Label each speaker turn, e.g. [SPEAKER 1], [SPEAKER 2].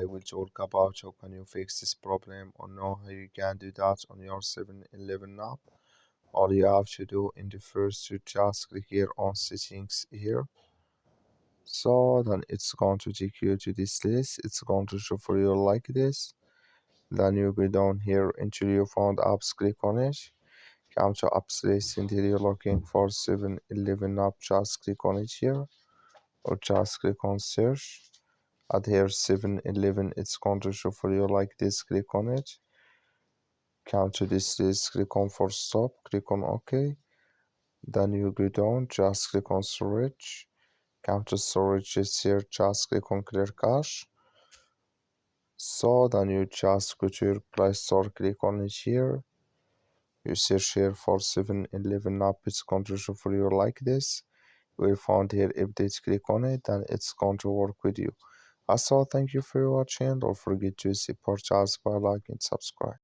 [SPEAKER 1] I will talk about how can you fix this problem or know how you can do that on your 7-Eleven app. All you have to do in the first you just click here on settings here. So then it's going to take you to this list. It's going to show for you like this. Then you go down here until you found apps, click on it. Come to apps list until you're looking for 7-Eleven app, just click on it here or just click on search. At here 7-Eleven, it's going to show for you like this, click on it. Come to this list, click on for stop, click on OK. Then you go down, just click on storage. Come to storage is here, just click on clear cache. So then you just go to your Play Store, click on it here. You search here for 7-Eleven app, it's going to show for you like this. We found here update, click on it, and it's going to work with you. Also, thank you for watching. Don't forget to support us by like and subscribe.